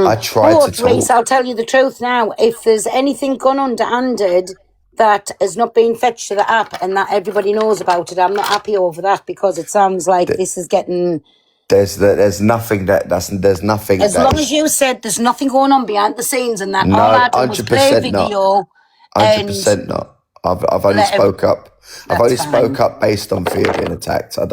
I tried to But, Reese, talk. I'll tell you the truth now. If there's anything gone underhanded that has not been fetched to the app and that everybody knows about it, I'm not happy over that because it sounds like this is getting... There's nothing there's nothing As that long is... as you said there's nothing going on behind the scenes and that all No, I did was play 100% not. video and 100% not. I've only let spoke up. I've that's only fine. spoke up based on fear of being attacked. I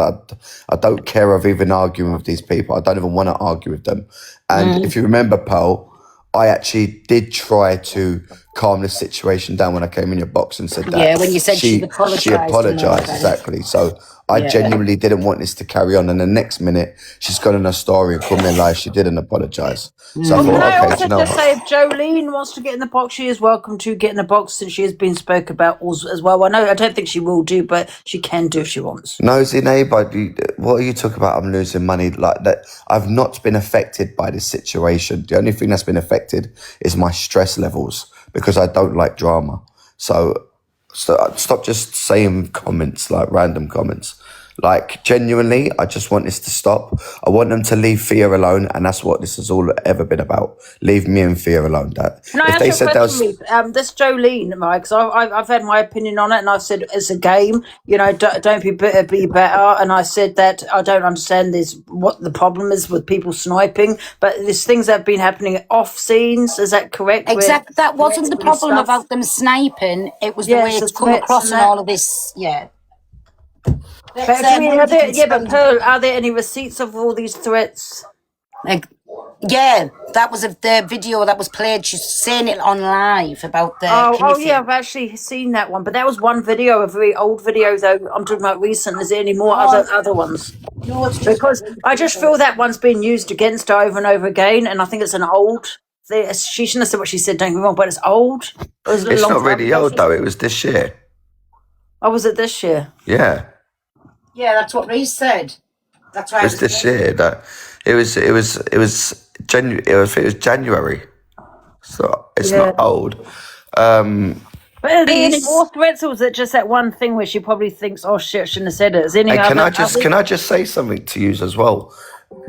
don't care of even arguing with these people. I don't even want to argue with them. And if you remember, Pearl, I actually did try to calm the situation down when I came in your box and said that Yeah, when you said she she apologised and all apologized, that. exactly. So I Yeah. genuinely didn't want this to carry on. And the next minute, she's gone in her story and called me a lie. She didn't apologise. So I Well, can thought, I okay, do also you know just what? say, if Jolene wants to get in the box, she is welcome to get in the box, since she has been spoke about as well. I don't think she will do, but she can do if she wants. Nosy neighbour, what are you talking about? I'm losing money like that. I've not been affected by this situation. The only thing that's been affected is my stress levels because I don't like drama. So stop just saying comments, like random comments. Like, genuinely, I just want this to stop. I want them to leave fear alone, and that's what this has all ever been about. Leave me and fear alone. That Can I if ask they you a said that question, was, Reece? This Jolene, right? Because I've had my opinion on it, and I said it's a game. Don't be better, be better. And I said that I don't understand this. What the problem is with people sniping, but there's things that have been happening off scenes. Is that correct? Exactly. That wasn't the threats and problem stuff? about them sniping. It was the Yeah, way so it's come threats across and and that. all of this. Yeah. But Let's, but Pearl, are there any receipts of all these threats? yeah, that was the video that was played. She's saying it on live about the. Oh yeah, I've actually seen that one, but that was one video, a very old video. Though I'm talking about recent. Is there any more other ones? No, it's just Because I just feel that one's been used against her over and over again, and I think it's an old. She shouldn't have said what she said. Don't get me wrong, but it's old. It was a it's long not time really ago. old though. It was this year. Oh, was it this year? Yeah, Yeah, that's what Reese said. That's why it was this year. That it was January. So it's not old. But are there any Reese. more threats, or was it just that one thing where she probably thinks, "Oh shit, I shouldn't have said it"? Is there any And other? can I just say something to you as well?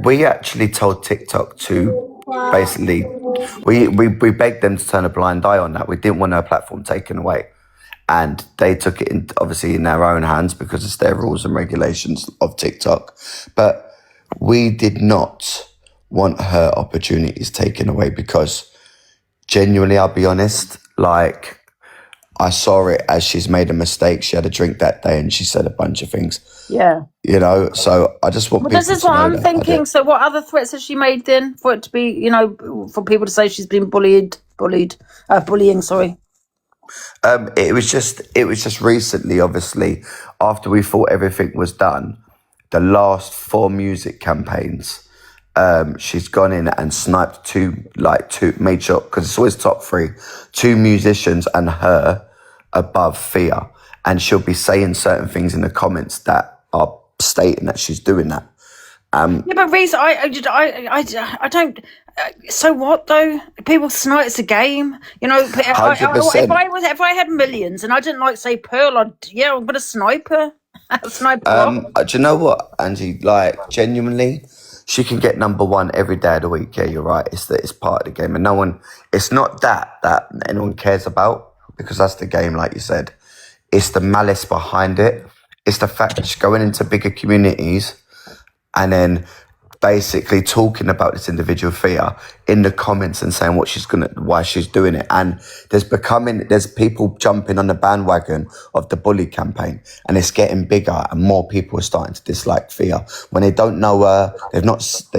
We actually told TikTok to basically we begged them to turn a blind eye on that. We didn't want our platform taken away. And they took it in, obviously in their own hands because it's their rules and regulations of TikTok. But we did not want her opportunities taken away because genuinely, I'll be honest, like I saw it as she's made a mistake. She had a drink that day and she said a bunch of things. Yeah. So I just want people This is to what know I'm that thinking. So, what other threats has she made then for it to be, for people to say she's been bullying? Sorry. It was just recently, obviously, after we thought everything was done, the last 4 music campaigns, she's gone in and sniped two, made sure, because it's always top 3, 2 musicians and her above Fia. And she'll be saying certain things in the comments that are stating that she's doing that. Yeah, but Reese, I don't. So what though? People snipe. It's a game, 100%. If I had millions and I didn't say Pearl, I'm gonna snipe her. Snipe her. Do you know what, Angie? Like, genuinely, she can get number 1 every day of the week. Yeah, you're right. It's part of the game, and it's not that anyone cares about, because that's the game, like you said. It's the malice behind it. It's the fact that she's going into bigger communities and then basically talking about this individual Fia in the comments and saying why she's doing it. And there's people jumping on the bandwagon of the bully campaign, and it's getting bigger and more people are starting to dislike Fia when they don't know her. They've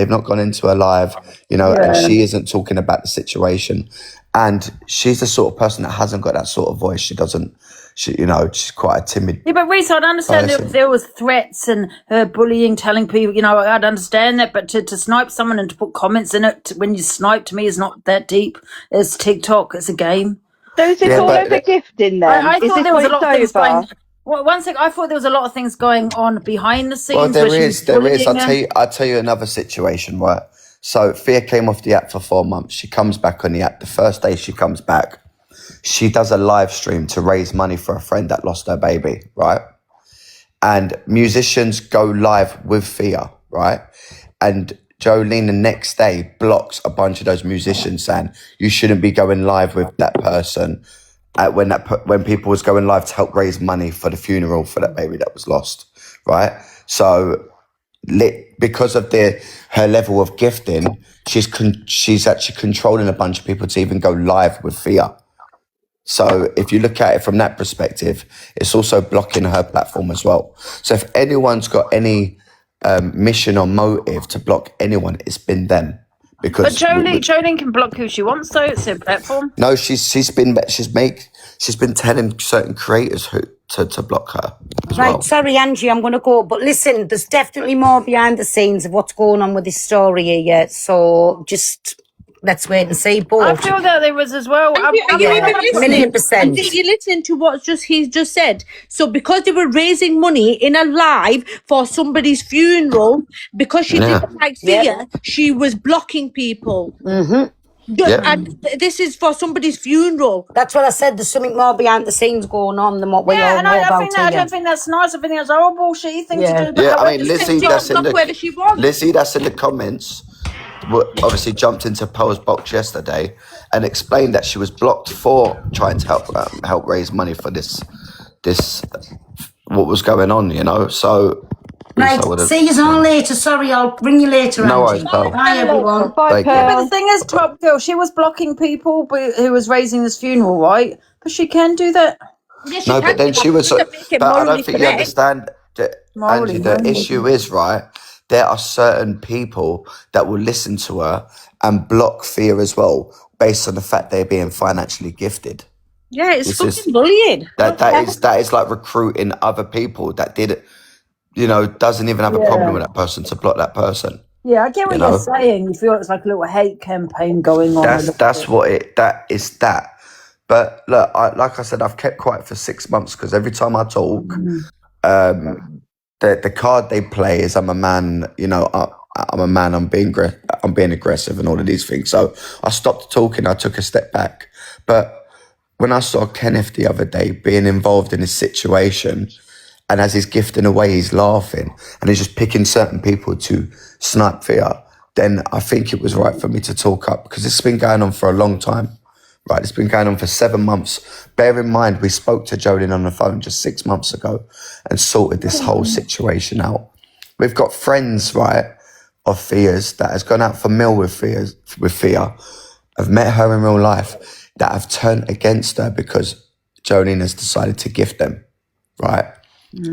not gone into her live, and she isn't talking about the situation. And she's the sort of person that hasn't got that sort of voice. She's quite a timid. Yeah, but Reese, I'd understand person. if there was threats and her bullying, telling people, I'd understand that. But to snipe someone and to put comments in it when you snipe, to me, is not that deep. It's TikTok. It's a game. So is this all over gifting then? I is thought this there was a what lot of it's things over? going. Well, one second, I thought there was a lot of things going on behind the scenes. Well, there where she is. was I'll bullying her. tell you another situation, right? So Fia came off the app for 4 months. She comes back on the app. The first day she comes back, she does a live stream to raise money for a friend that lost her baby, right? And musicians go live with Fia, right? And Jolene the next day blocks a bunch of those musicians saying you shouldn't be going live with that person when people was going live to help raise money for the funeral for that baby that was lost, right? So because of her level of gifting, she's actually controlling a bunch of people to even go live with fear. So if you look at it from that perspective, it's also blocking her platform as well. So if anyone's got any mission or motive to block anyone, it's been them. Because but Jolene can block who she wants, though. It's her platform. No, she's been telling certain creators to block her as Right, well. sorry, Angie, I'm going to go. But listen, there's definitely more behind the scenes of what's going on with this story here yet. So just let's wait and see. But I feel that there was as well. Are you even listening? %1,000,000%. You're listening to what he's just said. So because they were raising money in a live for somebody's funeral, because she didn't like fear, she was blocking people. And this is for somebody's funeral. That's what I said. There's something more behind the scenes going on than what we all know about. I don't think that's nice. I think that's a horrible, shitty thing to do. Yeah, I mean, Lizzie, that's in Lizzie, that's in the comments. Obviously, jumped into Pearl's box yesterday and explained that she was blocked for trying to help raise money for this what was going on. You know, so. Right, see you all later. Sorry, I'll ring you later, No Angie. worries, Pearl. Bye, everyone. Bye, But Pearl. the thing is, Top Girl, she was blocking people who was raising this funeral, right? But she can do that. Yes, No, but then she was. But I don't think you understand, Morally, Angie. The issue is, right, there are certain people that will listen to her and block fear as well, based on the fact they're being financially gifted. Yeah, it's fucking bullying. That is like recruiting other people that did it. You know, doesn't even have a problem with that person to block that person. Yeah, I get what you're saying. You feel it's like a little hate campaign going on. That's what that is. But look, like I said, I've kept quiet for 6 months because every time I talk, the card they play is I'm a man. You know, I'm a man. I'm being aggressive and all of these things. So I stopped talking. I took a step back. But when I saw Kenneth the other day being involved in this situation. And as he's gifting away, he's laughing and he's just picking certain people to snipe fear. Then I think it was right for me to talk up because it's been going on for a long time, right? It's been going on for 7 months. Bear in mind, we spoke to Jolene on the phone just 6 months ago and sorted this whole situation out. We've got friends, right, of Fears that has gone out for meal with Fear. I've met her in real life that have turned against her because Jolene has decided to gift them, right?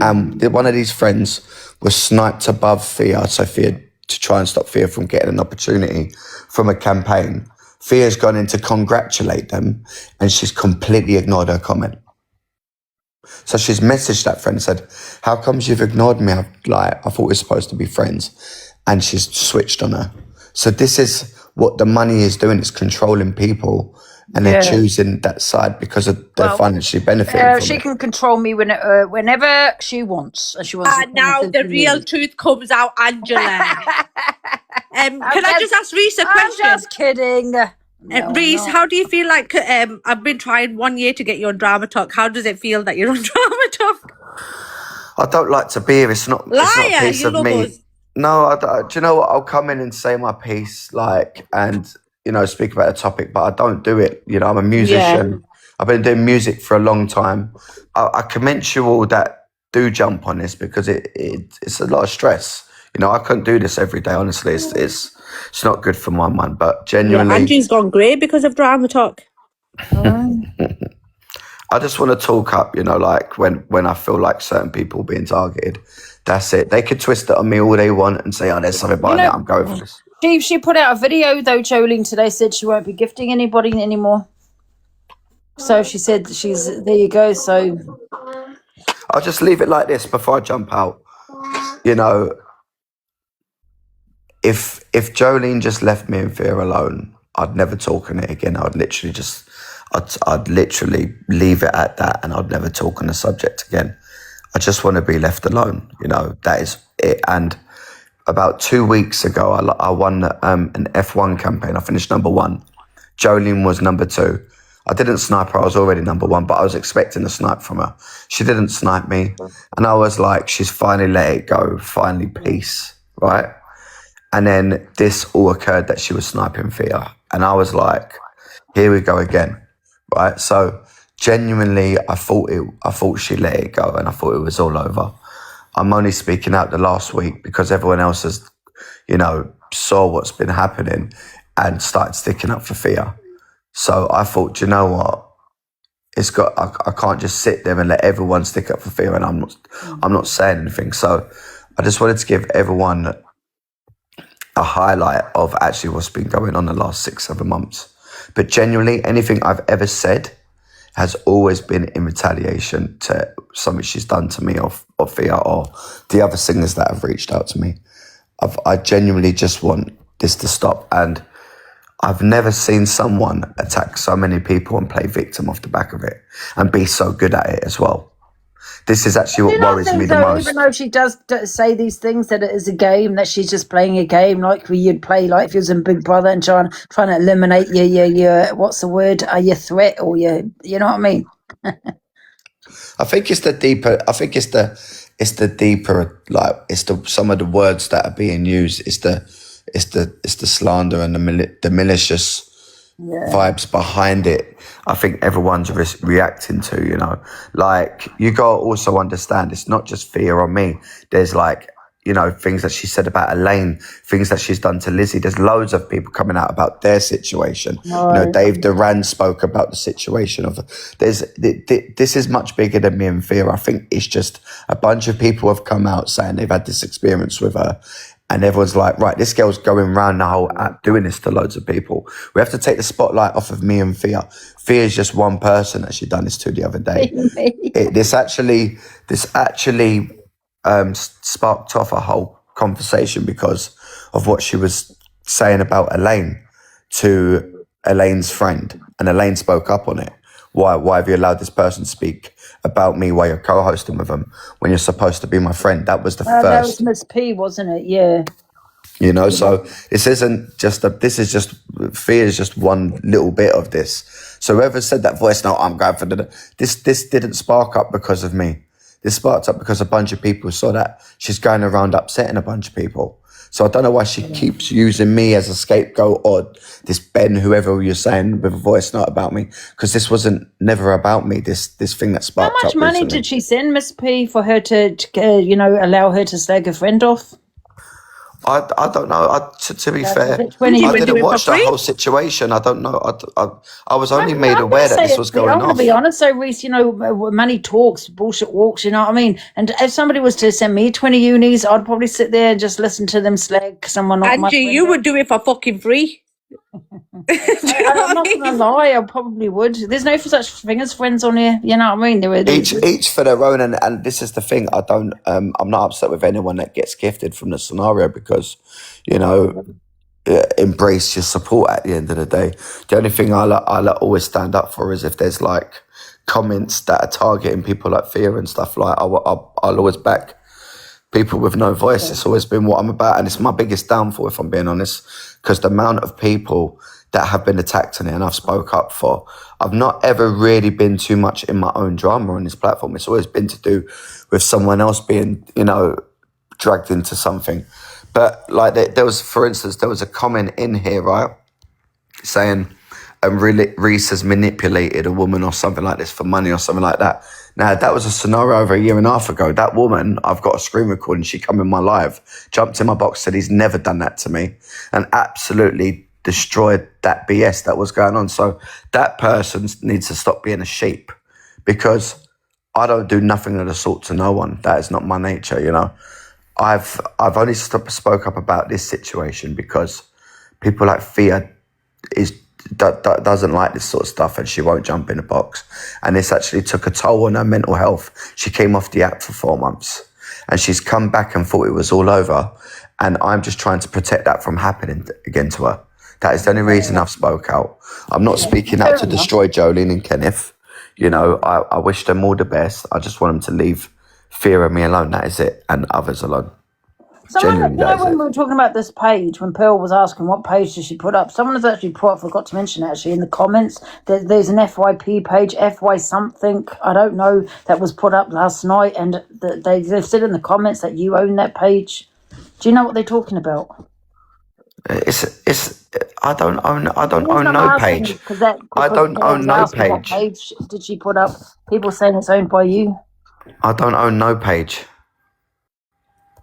And one of these friends was sniped above Fear, so Fear to try and stop Fear from getting an opportunity from a campaign. Fear's gone in to congratulate them, and she's completely ignored her comment. So she's messaged that friend and said, "How comes you've ignored me? I thought we were supposed to be friends," and she's switched on her. So this is what the money is doing: it's controlling people. And they're choosing that side because they're financially benefiting from she it. can control me whenever she wants. And she wants. And now the real truth comes out, Angela. Can I just ask Reese a question? I'm just kidding. Reese, how do you feel like I've been trying 1 year to get you on Drama Talk? How does it feel that you're on Drama Talk? I don't like to be here. It's not a piece of me. Us. No, do you know what? I'll come in and say my piece, and speak about a topic, but I don't do it. You know, I'm a musician. Yeah. I've been doing music for a long time. I commend you all that do jump on this because it's a lot of stress. You know, I couldn't do this every day. Honestly, it's not good for my mind. But genuinely, Andrew's gone great because of Drama Talk. I just want to talk up. You know, like when I feel like certain people being targeted. That's it. They could twist it on me all they want and say, "Oh, there's something about that. I'm going for this." She put out a video though, Jolene today said she won't be gifting anybody anymore. So she said there you go. So I'll just leave it like this before I jump out. You know, if Jolene just left me in Fear alone, I'd never talk on it again. I'd literally leave it at that and I'd never talk on the subject again. I just want to be left alone. You know, that is it. And about 2 weeks ago, I won an F1 campaign. I finished number 1. Jolene was number 2. I didn't snipe her. I was already number 1, but I was expecting a snipe from her. She didn't snipe me. And I was like, she's finally let it go. Finally, peace, right? And then this all occurred that she was sniping Thea. And I was like, here we go again, right? So genuinely, I thought she let it go and I thought it was all over. I'm only speaking out the last week because everyone else has, saw what's been happening and started sticking up for Thea. So I thought, you know what? I can't just sit there and let everyone stick up for Thea, and I'm not saying anything. So I just wanted to give everyone a highlight of actually what's been going on the last 6-7 months. But genuinely, anything I've ever said has always been in retaliation to something she's done to me or Thea or the other singers that have reached out to me. I genuinely just want this to stop, and I've never seen someone attack so many people and play victim off the back of it and be so good at it as well. This is actually what worries me the most. Even though she does say these things, that it is a game, that she's just playing a game like you'd play like if you was in Big Brother and trying to eliminate your what's the word, your threat or you know what I mean? I think it's the deeper. I think it's the deeper. Like it's some of the words that are being used. It's the slander and the malicious vibes behind it. I think everyone's reacting to. Like you gotta also understand. It's not just Thea or me. There's things that she said about Elaine, things that she's done to Lizzie. There's loads of people coming out about their situation. Dave Duran spoke about the situation of. This is much bigger than me and Thea. I think it's just a bunch of people have come out saying they've had this experience with her. And everyone's like, right, this girl's going around the whole app doing this to loads of people. We have to take the spotlight off of me and Thea. Thea is just one person that she done this to the other day. This actually sparked off a whole conversation because of what she was saying about Elaine to Elaine's friend. And Elaine spoke up on it. Why have you allowed this person to speak about me while you're co-hosting with them when you're supposed to be my friend? That was the first. That was Miss P, wasn't it? Yeah. So this isn't just fear is just one little bit of this. So whoever said that voice, no, I'm going for this didn't spark up because of me. This sparked up because a bunch of people saw that she's going around upsetting a bunch of people. So I don't know why she keeps using me as a scapegoat or this Ben, whoever you're saying, with a voice note about me, because this wasn't never about me. This thing that sparked up. How much money recently. did she send Miss P for her to allow her to slag a friend off? I don't know. To be fair, I didn't watch the whole situation. I don't know. I was only made aware that this was going on. I'm going to be honest, though, Reese, money talks, bullshit walks, you know what I mean? And if somebody was to send me 20 unis, I'd probably sit there and just listen to them slag someone off. Angie, you would do it for fucking free. I'm not going to lie, I probably would. There's no such thing as friends on here, you know what I mean? Each for their own, and this is the thing. I'm not upset with anyone that gets gifted from the scenario because, embrace your support at the end of the day. The only thing I'll always stand up for is if there's comments that are targeting people like Thea and stuff. I'll always back people with no voice. It's always been what I'm about, and it's my biggest downfall, if I'm being honest, because the amount of people that have been attacked on it and I've spoke up for, I've not ever really been too much in my own drama on this platform. It's always been to do with someone else being, dragged into something. But there was a comment in here, right, saying, Reese has manipulated a woman or something like this for money or something like that. Now, that was a scenario over 1.5 years ago. That woman, I've got a screen recording, she come in my live, jumped in my box, said he's never done that to me, and absolutely destroyed that BS that was going on. So that person needs to stop being a sheep, because I don't do nothing of the sort to no one. That is not my nature, I've only spoke up about this situation because people like Thea doesn't like this sort of stuff, and she won't jump in a box. And this actually took a toll on her mental health. She came off the app for 4 months, and she's come back and thought it was all over. And I'm just trying to protect that from happening again to her. That is the only reason I've spoke out. I'm not speaking out to destroy Jolene and Kenneth. I wish them all the best. I just want them to leave Thea and me alone. That is it, and others alone. When we were talking about this page, when Pearl was asking what page did she put up, someone has actually put, I forgot to mention actually in the comments, there's an FYP page, FY something, I don't know, that was put up last night, and they've said in the comments that you own that page. Do you know what they're talking about? It's. I don't own The reason I'm no asking is page. because I don't Paul own was no asking what page. page did she put up. People saying it's owned by you. I don't own no page.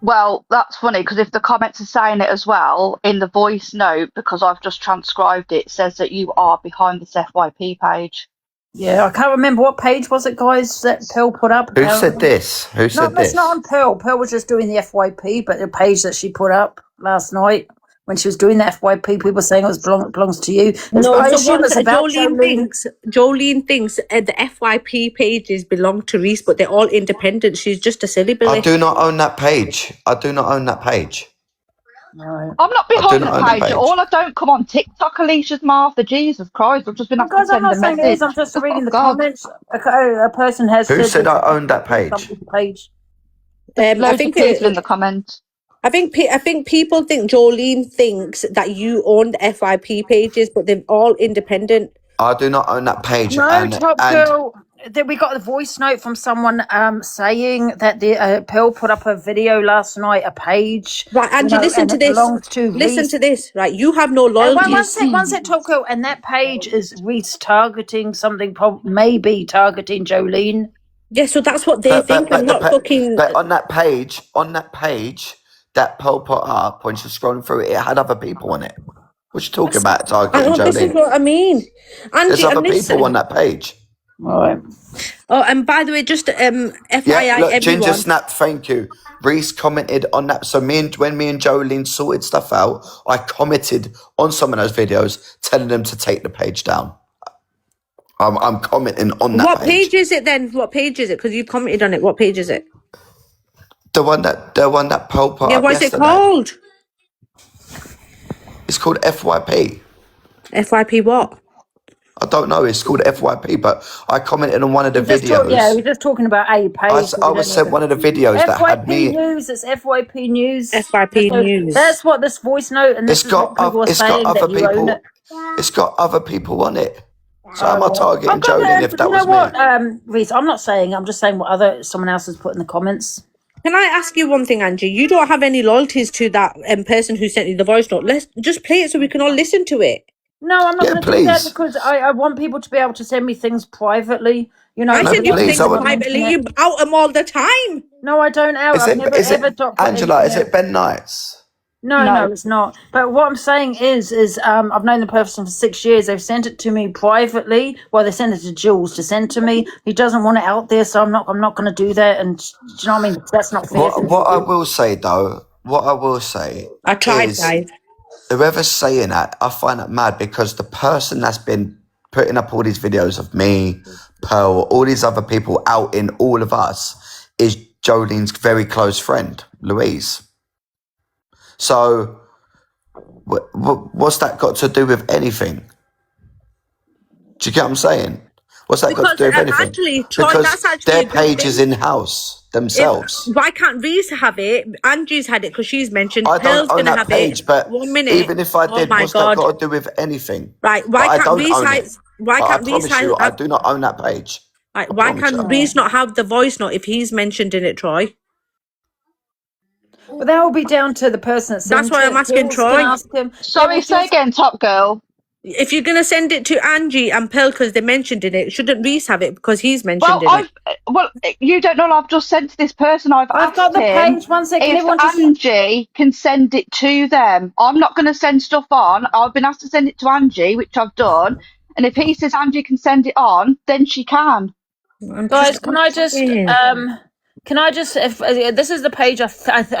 Well, that's funny because if the comments are saying it as well in the voice note, because I've just transcribed it, says that you are behind this FYP page. Yeah, I can't remember what page was it, guys, that Pearl put up. Who said this? Who No, said that's this? not on Pearl. Pearl was just doing the FYP, but the page that she put up last night when she was doing the FYP, people saying it belongs to you. No, I so assume what it's about Jolene thinks the FYP pages belong to Reese, but they're all independent. She's just a silly Billy. I do not own that page. I do not own that page. Right. I'm not behind the page at all. I don't come on TikTok, Alicia's Martha. Jesus Christ, I've just been asked to Guys, I'm send not a saying it message. is. I'm just reading the God. comments. A person has Who said that I owned that page? somebody's page. Loads of people in the comments. I think people think Jolene thinks that you own the FYP pages, but they're all independent. I do not own that page. No, Top Girl. We got a voice note from someone saying that the Pearl put up a video last night, a page. Right, Angie, listen to this. Listen to this. Right, you have no loyalty. One sec, Top Girl. And that page is Reese targeting something, maybe targeting Jolene. Yeah, so that's what they think. I'm not fucking. But on that page, that Pearl put up when she was scrolling through it, it had other people on it. What you talking about? Targeting Jolene. This is what I mean. Angie, there's other people on that page. Right. Oh, and by the way, just FYI, yeah, look, everyone. Ginger Snap, thank you. Reese commented on that. So when me and Jolene sorted stuff out, I commented on some of those videos, telling them to take the page down. I'm commenting on that. What page is it then? What page is it? Because you commented on it. What page is it? The one that Pearl put up what's yesterday. it called? It's called FYP. FYP what? I don't know. It's called FYP, but I commented on one of the videos. We're just talking about a page. I was sent one of the videos that had me. FYP News. It's FYP News. FYP News. That's what this voice note and this It's got other people. It's got other people on it. So am I targeting Jolene if that was me? What, Reese, I'm not saying. I'm just saying what someone else has put in the comments. Can I ask you one thing, Angie? You don't have any loyalties to that person who sent you the voice note. Let's just play it so we can all listen to it. No, I'm not going to do that because I want people to be able to send me things privately. You know, I send you things privately. You out them all the time. No, I don't out. I've never ever Angela, is it Ben Knights? No, it's not. But what I'm saying is I've known the person for 6 years. They've sent it to me privately. Well, they sent it to Jules to send to me. He doesn't want it out there, so I'm not going to do that. And do you know what I mean? That's not fair. What I will say though, I tried, guys. Whoever's saying that, I find that mad because the person that's been putting up all these videos of me, Pearl, all these other people outing all of us is Jolene's very close friend, Louise. So, what's that got to do with anything? Do you get what I'm saying? What's that got to do with anything? Actually, Troy, because that's actually their page is in-house themselves. Why can't Reese have it? Angie's had it because she's mentioned. I don't own that page, but 1 minute. even if I did, what's that got to do with anything? Right, why can't Reese I do not own that page. Right, why can't Reese not have the voice note if he's mentioned in it, Troy? But that will be down to the person that sends it. That's why I'm asking Troy. Sorry, say again, Top Girl. If you're going to send it to Angie and Pearl because they mentioned in it, shouldn't Reese have it because he's mentioned in it? Well, you don't know. I've just sent to this person. I've got the page. 1 second. If Angie can send it to them, I'm not going to send stuff on. I've been asked to send it to Angie, which I've done. And if he says Angie can send it on, then she can. Guys, can I just, if this is the page I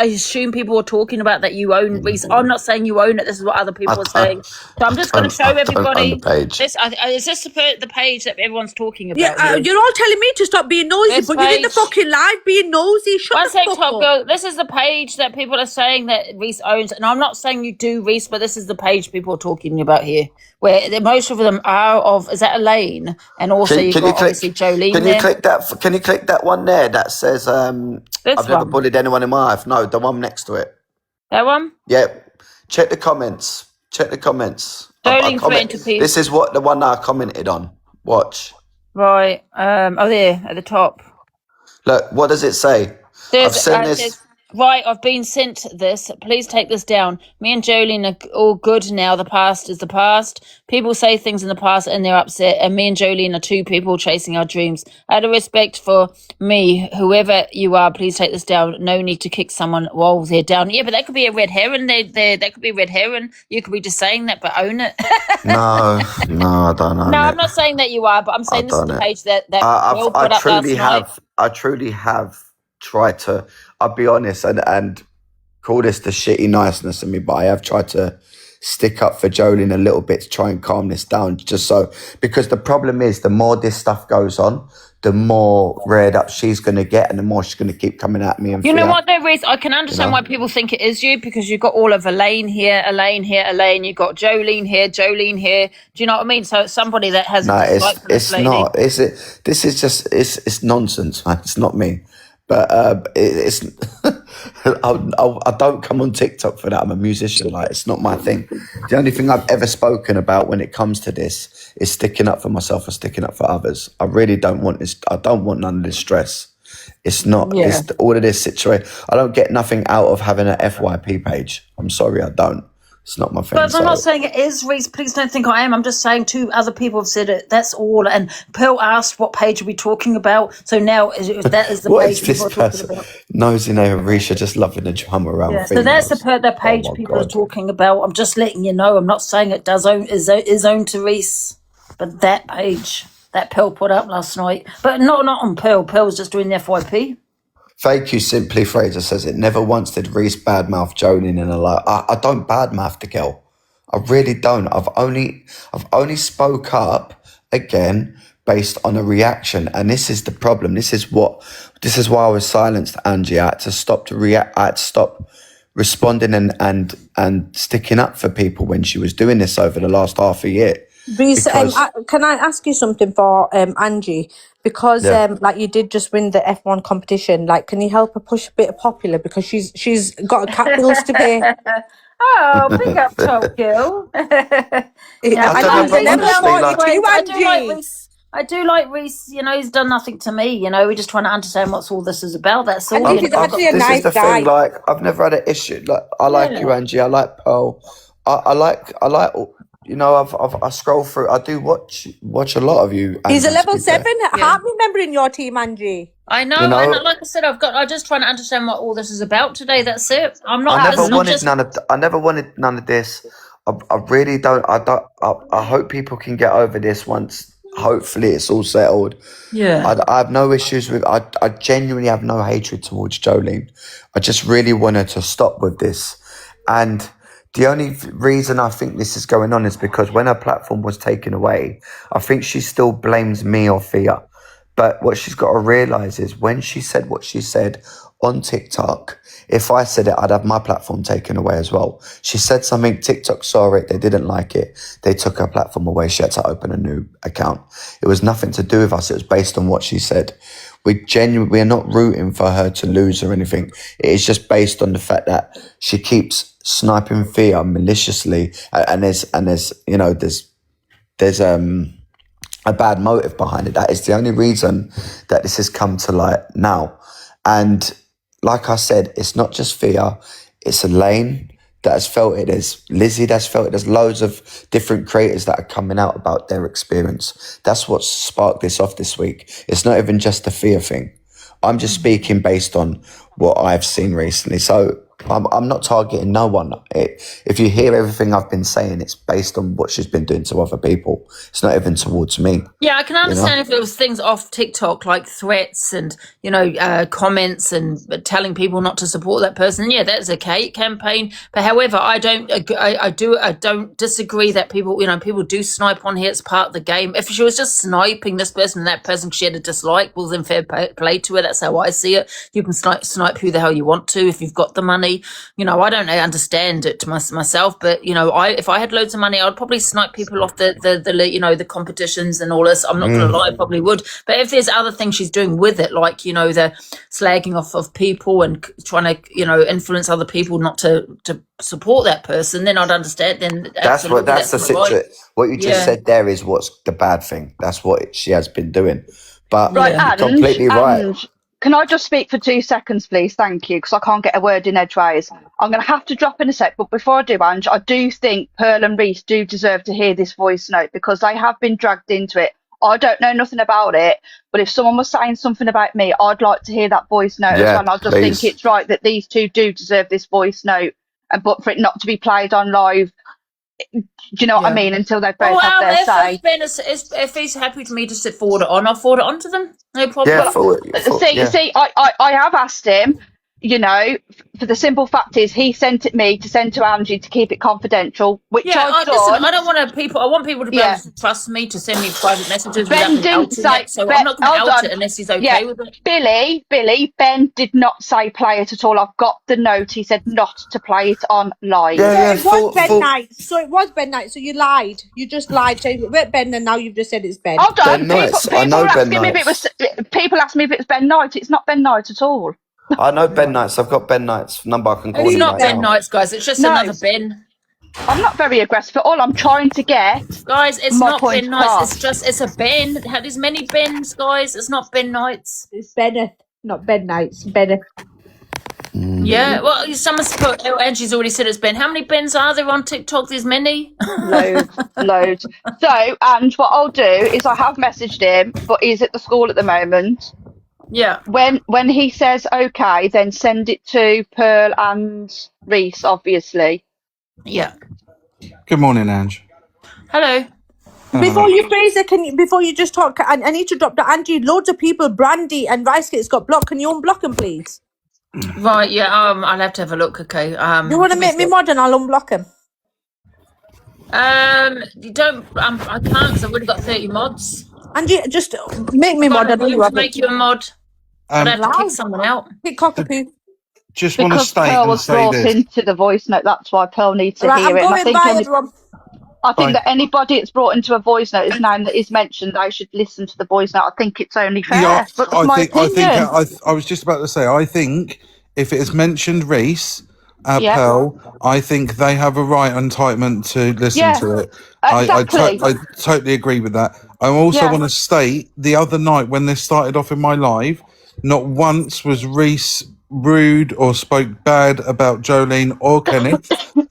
assume people are talking about that you own, Reese. I'm not saying you own it. This is what other people are saying. So I'm just going to show everybody. Is this the page that everyone's talking about? Yeah, you're all telling me to stop being nosy, but you're in the fucking live being nosy. Shut the fuck up. Girl, this is the page that people are saying that Reese owns. And I'm not saying you do, Reese, but this is the page people are talking about here. Where most of them are of, is that Elaine? And also you've got obviously Jolene. Can you click that? Can you click that one there that says I've never bullied anyone in my life? No, the one next to it. That one? Yeah. Check the comments. Jolene threatened to people. This is what the one I commented on. Watch. Right. There at the top. Look, what does it say? I've sent this. Right, I've been sent this. Please take this down. Me and Jolene are all good now. The past is the past. People say things in the past and they're upset. And me and Jolene are two people chasing our dreams. Out of respect for me, whoever you are, please take this down. No need to kick someone while they're down. Yeah, but that could be a red herring. That could be a red herring. You could be just saying that, but own it. No, I don't own No, it. I'm not saying that you are, but I'm saying I this is don't the it. page that I Bill put up last night. truly have tried to. I'll be honest and call this the shitty niceness of me, but I have tried to stick up for Jolene a little bit to try and calm this down. Just so, because the problem is, the more this stuff goes on, the more reared up she's going to get, and the more she's going to keep coming at me. And You know fear. what, there is? I can understand why people think it is you, because you've got all of Elaine here, you've got Jolene here. Do you know what I mean? So it's somebody that has a dislike for this lady. Not. Is it? This is just it's nonsense, man. It's not me. But it's I don't come on TikTok for that. I'm a musician. Like, it's not my thing. The only thing I've ever spoken about when it comes to this is sticking up for myself and sticking up for others. I really don't want this. I don't want none of this stress. It's not. Yeah. It's all of this situation. I don't get nothing out of having an FYP page. I'm sorry, I don't. It's not my thing. But I'm not saying it is, Reese. Please don't think I am. I'm just saying two other people have said it. That's all. And Pearl asked what page are we talking about. So now that is the What page is this people are talking person? about. Nosy name Risha just loving the drama around. Yeah, so that's the page Oh my people are God. talking about. I'm just letting you know. I'm not saying it is owned to Reese, but that page that Pearl put up last night. But not on Pearl. Pearl was just doing the FYP. Thank you, Simply Fraser says it. Never once did Reese badmouth Jolene in a lie. I don't badmouth the girl. I really don't. I've only spoke up again based on a reaction, and this is the problem. This is why I was silenced, Angie. I had to stop to react. I had to stop responding and sticking up for people when she was doing this over the last half a year. Reese, Because- can I ask you something for Angie? Because Yeah. like you did just win the F1 competition. Like, can you help her push a bit of popular, because she's got a cat bills to pay. Oh, big up Tokyo. Yeah, I don't know, know, but level honestly, like- 42, I do like Angie. Reese. I do like Reese. You know, he's done nothing to me. You know, we're just trying to understand what's all this is about. That's all. Angie, You he's know. actually a this nice is the guy. thing. Like, I've never had an issue. Like, I like you, Angie. I like Pearl. I like. You know, I scroll through. I do watch a lot of you. He's a Angie, level to be fair. 7. I can't remember in your team, Angie. I know, You know- and like I said, I'm just trying to understand what all this is about today. That's it. I'm not. I it's never not wanted just, I never wanted none of this. I really don't. I hope people can get over this once. Hopefully, it's all settled. Yeah. I have no issues with. I genuinely have no hatred towards Jolene. I just really want her to stop with this. And the only reason I think this is going on is because when her platform was taken away, I think she still blames me or Fia. But what she's got to realise is when she said what she said on TikTok, if I said it, I'd have my platform taken away as well. She said something, TikTok saw it, they didn't like it, they took her platform away, she had to open a new account. It was nothing to do with us, it was based on what she said. We are not rooting for her to lose or anything. It is just based on the fact that she keeps sniping Fia maliciously, and there's you know, there's a bad motive behind it. That is the only reason that this has come to light now. And like I said, it's not just Fia, it's Elaine that has felt it, there's Lizzie that's felt it, there's loads of different creators that are coming out about their experience. That's what sparked this off this week. It's not even just the Fia thing. I'm just speaking based on what I've seen recently. So I'm not targeting no one. If you hear everything I've been saying, it's based on what she's been doing to other people. It's not even towards me. Yeah, I can understand if it was things off TikTok like threats and, you know, comments and telling people not to support that person. Yeah, that's a campaign. But however, I don't disagree that people do snipe on here. It's part of the game. If she was just sniping this person and that person she had a dislike, well, then fair play to her. That's how I see it. You can snipe who the hell you want to if you've got the money. You know, I don't understand it myself, but you know, if I had loads of money, I'd probably snipe people off the competitions and all this. I'm not going to lie, I probably would. But if there's other things she's doing with it, like, you know, the slagging off of people and trying to, you know, influence other people not to support that person, then I'd understand. Then that's the situation. right. What you just said there is what's the bad thing. That's what she has been doing. But Right, you're completely right. Can I just speak for 2 seconds, please? Thank you, because I can't get a word in edgeways. I'm going to have to drop in a sec, but before I do, Ange, I do think Pearl and Reese do deserve to hear this voice note because they have been dragged into it. I don't know nothing about it, but if someone was saying something about me, I'd like to hear that voice note as well. Yeah, And I just think please. it's right that these two do deserve this voice note, but for it not to be played on live. Do you know what I mean? Until they both have their say. If Ben if he's happy for me to sit forward it on, I'll forward it on to them. No problem. Yeah, See, I have asked him, you know, for the simple fact is he sent it me to send to Angie to keep it confidential, which I've done. Listen, I don't want people. I want people to be able to trust me to send me private messages Ben without me didn't outing say, it. So Ben, I'm not going to hold out on. it unless he's okay with it. Billy, Ben did not say play it at all. I've got the note. He said not to play it on live. Yeah, It was Ben Knight. So it was Ben Knight. So you lied. You just lied. So it went Ben, and now you've just said it's Ben. Hold on. Ben Knights. I know Ben Knights. People ask me if it's Ben Knight. It's not Ben Knight at all. I know Ben Knights. I've got Ben Knights' number. I can call him. It's not right Ben now. Knights, guys. It's just another Ben. I'm not very aggressive at all. I'm trying to get. Guys, it's my not point Ben Knights. across. It's a Ben. There's many Bens, guys. It's not Ben Knights. It's Benneth, not Ben Knights. Benneth. Yeah, well, someone's put. Angie's already said it's Ben. How many Bens are there on TikTok? There's many. Loads. So, and what I'll do is I have messaged him, but he's at the school at the moment. Yeah. When he says okay, then send it to Pearl and Reese, obviously. Yeah. Good morning, Ange. Hello. Before you phrase it, before you just talk, I need to drop the Angie. Loads of people, Brandy and Rice Cakes got blocked. Can you unblock them, please? Right. Yeah. I'll have to have a look. Okay. You want to make me mod and I'll unblock them. You don't. I can't because I've already got 30 mods. Angie, just make me mod. To make you a mod. I'd have to kick someone out. Pick cockapoo. Just want to Because state Pearl and was say brought this. into the voice note. That's why Pearl needs to hear it. I think that anybody that's brought into a voice note is name that is mentioned, they should listen to the voice note. I think it's only fair. Yeah, But that's my opinion. I was just about to say, I think if it has mentioned Reese, Pearl, I think they have a right entitlement to listen to it. Exactly. I totally agree with that. I also want to state the other night when this started off in my live, not once was Reese rude or spoke bad about Jolene or Kenneth.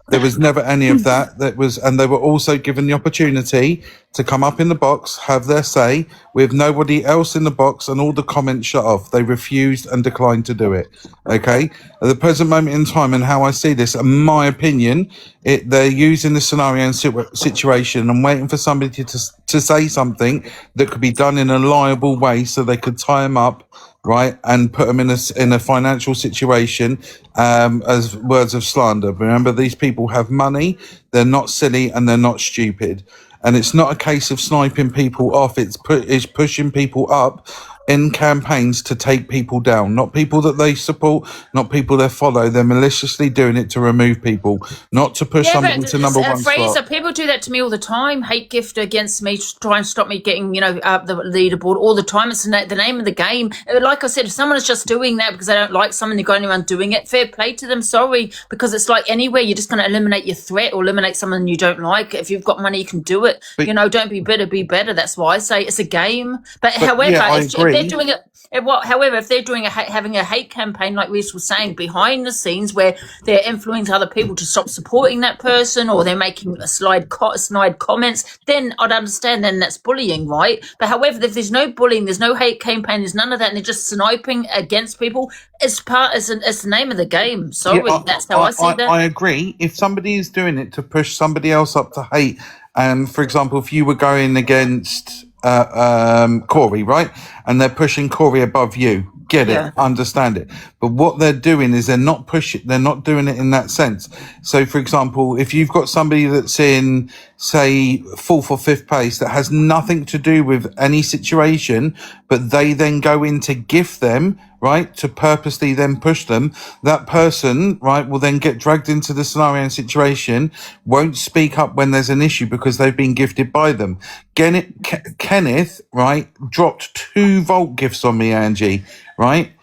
There was never any of that. And they were also given the opportunity to come up in the box, have their say, with nobody else in the box and all the comments shut off. They refused and declined to do it. Okay? At the present moment in time and how I see this, in my opinion, they're using the scenario and situation and waiting for somebody to say something that could be done in a liable way so they could tie them up, right, and put them in a financial situation as words of slander. Remember, these people have money, they're not silly, and they're not stupid. And it's not a case of sniping people off, it's pushing people up in campaigns to take people down, not people that they support, not people they follow. They're maliciously doing it to remove people, not to push somebody to number one Fraser, slot. people do that to me all the time. Hate gift against me, try and stop me getting, the leaderboard all the time. It's the name of the game. Like I said, if someone is just doing that because they don't like someone, they're going around doing it, fair play to them, sorry. Because it's like anywhere, you're just going to eliminate your threat or eliminate someone you don't like. If you've got money, you can do it. But, don't be bitter, be better. That's why I say it's a game. But however, if they're doing it, however, if they're doing having a hate campaign, like Reese was saying, behind the scenes where they're influencing other people to stop supporting that person, or they're making snide comments, then I'd understand. Then that's bullying, right? But however, if there's no bullying, there's no hate campaign, there's none of that, and they're just sniping against people, it's the name of the game. Sorry, that's how I see that. I agree. If somebody is doing it to push somebody else up to hate, and for example, if you were going against Corey, right, and they're pushing Corey above you, get it, understand it. But what they're doing is they're not doing it in that sense. So for example, if you've got somebody that's in, say, 4th or 5th place that has nothing to do with any situation, but they then go in to gift them, right, to purposely then push them, that person, right, will then get dragged into the scenario and situation, won't speak up when there's an issue because they've been gifted by them. Kenneth, right, dropped 2 Vault gifts on me, Angie, right?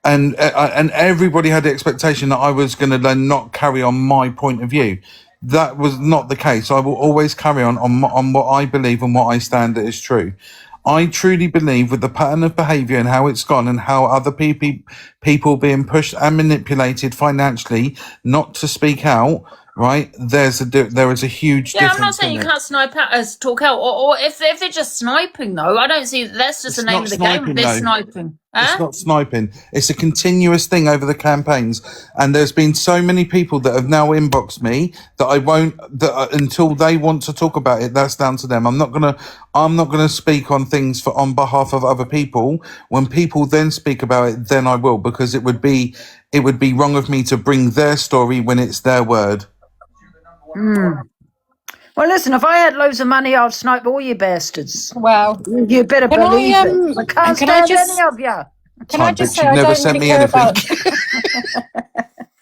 And everybody had the expectation that I was going to then not carry on my point of view. That was not the case. I will always carry on what I believe and what I stand that is true. I truly believe with the pattern of behaviour and how it's gone and how other people being pushed and manipulated financially not to speak out, right? There is a huge Yeah, difference. I'm not saying you can't snipe out as talk out, or if they're just sniping though, I don't see that's just the name of the game. They're sniping. It's not sniping. It's a continuous thing over the campaigns, and there's been so many people that have now inboxed me that I won't. Until they want to talk about it, that's down to them. I'm not gonna speak on things on behalf of other people. When people then speak about it, then I will, because it would be wrong of me to bring their story when it's their word. Well, listen, if I had loads of money, I'd snipe all you bastards. Well, You better believe it. I can't stand any of you. Can I just say You've I never don't sent really me care anything. about.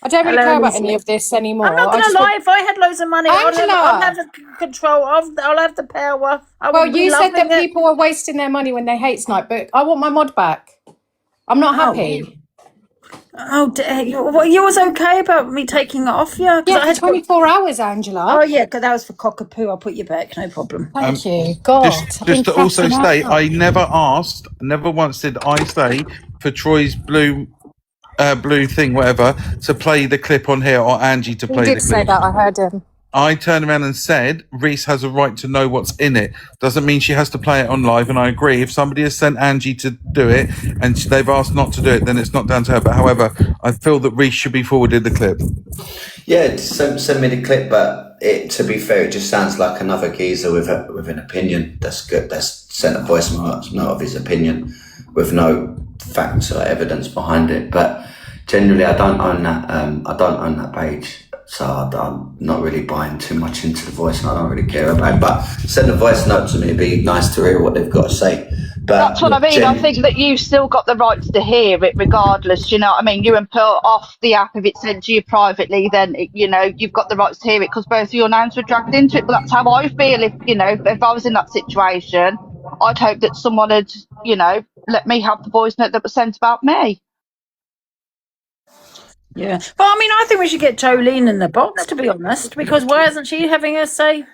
I don't really care about any of this anymore. I'm not going to lie. If I had loads of money, I'll Angela! have the control. I'll have the power. Well, you said that people are wasting their money when they hate snipe, but I want my mod back. I'm not happy. Oh, you was okay about me taking it off you? Yeah, for 24 hours, Angela. Oh, yeah, because that was for cockapoo. I'll put you back, no problem. Thank you. God. Just to also state, I never once did I say for Troy's blue thing, whatever, to play the clip on here, or Angie to play the clip. He did say that, I heard him. I turned around and said, Reese has a right to know what's in it. Doesn't mean she has to play it on live, and I agree. If somebody has sent Angie to do it, and they've asked not to do it, then it's not down to her. But however, I feel that Reese should be forwarded the clip. Yeah, send me the clip, but to be fair, it just sounds like another geezer with an opinion. That's good. That's sent a voice note of his opinion with no facts or evidence behind it. But generally, I don't own that page. So I'm not really buying too much into the voice, and I don't really care about it. But send a voice note to me. It'd be nice to hear what they've got to say. But that's what I mean. I think that you've still got the rights to hear it regardless. You know what I mean? You can put off the app if it's sent to you privately, then, you've got the rights to hear it because both of your names were dragged into it. But that's how I feel. If I was in that situation, I'd hope that someone had, let me have the voice note that was sent about me. Yeah, but I mean, I think we should get Jolene in the box, to be honest, because why isn't she having a say?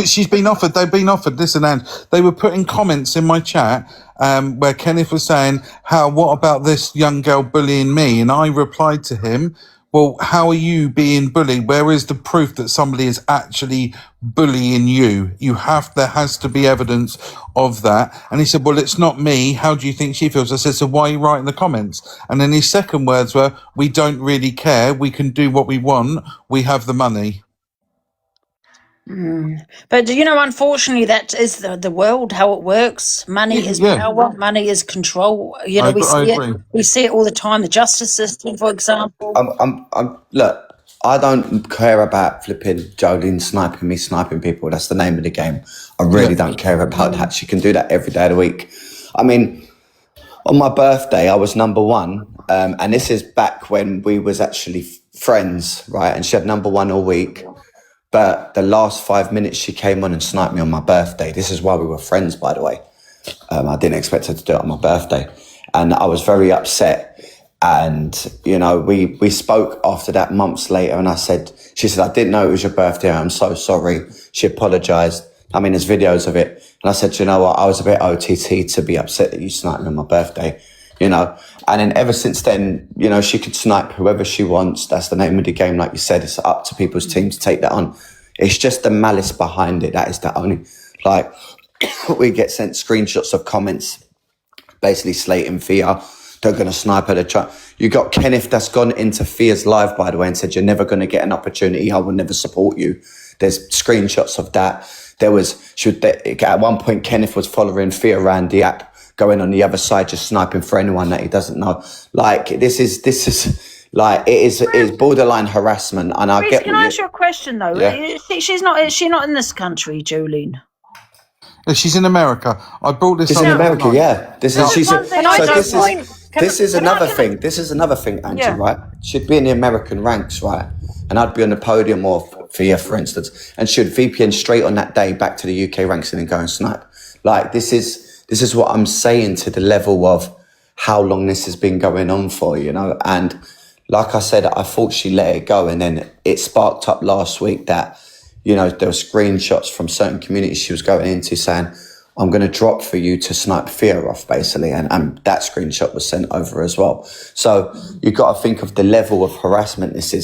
She's been offered. They've been offered. Listen, and they were putting comments in my chat where Kenneth was saying, what about this young girl bullying me? And I replied to him, well, how are you being bullied? Where is the proof that somebody is actually bullying you? There has to be evidence of that. And he said, well, it's not me. How do you think she feels? I said, so why are you writing the comments? And then his second words were, we don't really care. We can do what we want. We have the money. But unfortunately, that is the world, how it works. Money is power, money is control. We see it all the time. The justice system, for example. Look, I don't care about flipping Jolene sniping people. That's the name of the game. I really don't care about that. She can do that every day of the week. I mean, on my birthday, I was number one, and this is back when we was actually friends, right? And she had number one all week. But the last 5 minutes she came on and sniped me on my birthday. This is why we were friends, by the way. I didn't expect her to do it on my birthday. And I was very upset. And, we spoke after that months later, and she said, I didn't know it was your birthday. I'm so sorry. She apologised. I mean, there's videos of it. And I said, you know what? I was a bit OTT to be upset that you sniped me on my birthday. And then ever since then, she could snipe whoever she wants. That's the name of the game. Like you said, it's up to people's team to take that on. It's just the malice behind it. That is the only, we get sent screenshots of comments basically slating Thea. They're going to snipe at the You got Kenneth that's gone into Thea's live, by the way, and said, you're never going to get an opportunity. I will never support you. There's screenshots of that. At one point, Kenneth was following Thea around the app, going on the other side, just sniping for anyone that he doesn't know. This is it is borderline harassment. And I get. Can I ask you a question though? Yeah. Is she not in this country, Jolene? She's in America. I brought this. She's in America, yeah. This is another thing. This is another thing, Angie. Right? She'd be in the American ranks, right? And I'd be on the podium, or Thea, for instance, and she'd VPN straight on that day back to the UK ranks and then go and snipe. This is what I'm saying, to the level of how long this has been going on for, And like I said, I thought she let it go, and then it sparked up last week that, there were screenshots from certain communities she was going into saying, I'm going to drop for you to snipe fear off, basically. And that screenshot was sent over as well. So you've got to think of the level of harassment this is.